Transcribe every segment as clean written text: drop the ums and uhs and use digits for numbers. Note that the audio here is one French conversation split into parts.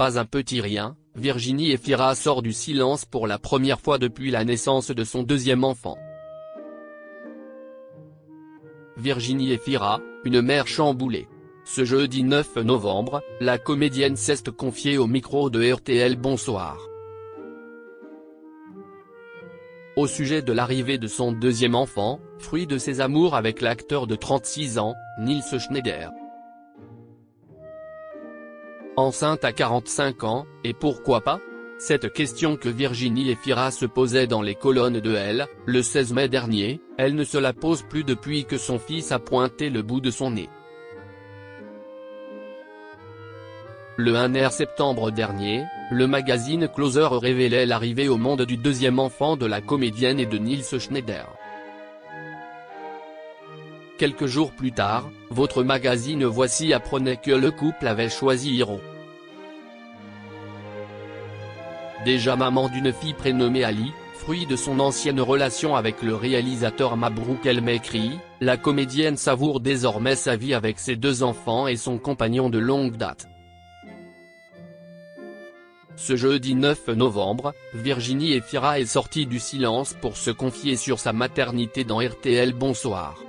pas un petit rien, Virginie Efira sort du silence pour la première fois depuis la naissance de son deuxième enfant. Virginie Efira, une mère chamboulée. Ce jeudi 9 novembre, la comédienne s'est confiée au micro de RTL Bonsoir. Au sujet de l'arrivée de son deuxième enfant, fruit de ses amours avec l'acteur de 36 ans, Nils Schneider. Enceinte à 45 ans, et pourquoi pas? Cette question que Virginie Efira se posait dans les colonnes de Elle, le 16 mai dernier, elle ne se la pose plus depuis que son fils a pointé le bout de son nez. Le 1er septembre dernier, le magazine Closer révélait l'arrivée au monde du deuxième enfant de la comédienne et de Nils Schneider. Quelques jours plus tard, votre magazine Voici apprenait que le couple avait choisi Hiro. Déjà maman d'une fille prénommée Ali, fruit de son ancienne relation avec le réalisateur Mabrouk El Mekri, la comédienne savoure désormais sa vie avec ses deux enfants et son compagnon de longue date. Ce jeudi 9 novembre, Virginie Efira est sortie du silence pour se confier sur sa maternité dans RTL Bonsoir.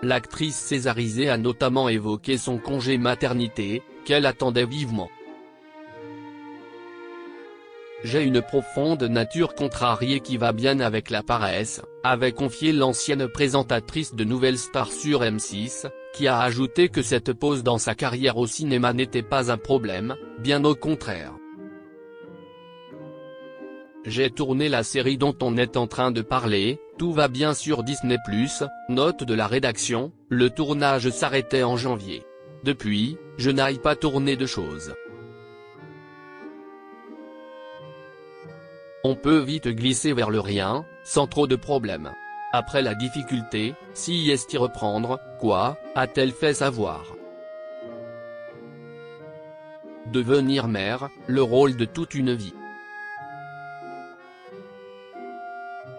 L'actrice césarisée a notamment évoqué son congé maternité, qu'elle attendait vivement. J'ai une profonde nature contrariée qui va bien avec la paresse, avait confié l'ancienne présentatrice de Nouvelles Stars sur M6, qui a ajouté que cette pause dans sa carrière au cinéma n'était pas un problème, bien au contraire. J'ai tourné la série dont on est en train de parler, tout va bien sur Disney+, note de la rédaction, le tournage s'arrêtait en janvier. Depuis, je n'aille pas tourner de choses. On peut vite glisser vers le rien, sans trop de problèmes. Après la difficulté, si est-y reprendre, quoi, a-t-elle fait savoir. Devenir mère, le rôle de toute une vie.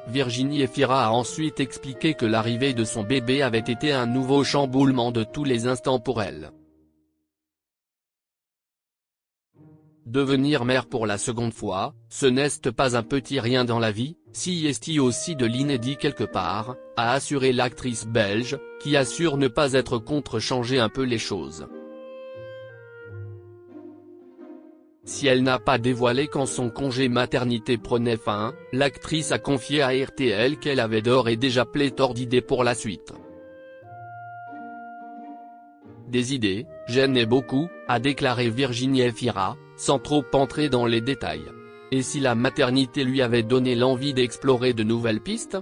Virginie Efira a ensuite expliqué que l'arrivée de son bébé avait été un nouveau chamboulement de tous les instants pour elle. Devenir mère pour la seconde fois, ce n'est pas un petit rien dans la vie, si est-y aussi de l'inédit quelque part, a assuré l'actrice belge, qui assure ne pas être contre changer un peu les choses. Si elle n'a pas dévoilé quand son congé maternité prenait fin, l'actrice a confié à RTL qu'elle avait d'ores et déjà pléthore d'idées pour la suite. Des idées, j'en ai beaucoup, a déclaré Virginie Efira, sans trop entrer dans les détails. Et si la maternité lui avait donné l'envie d'explorer de nouvelles pistes?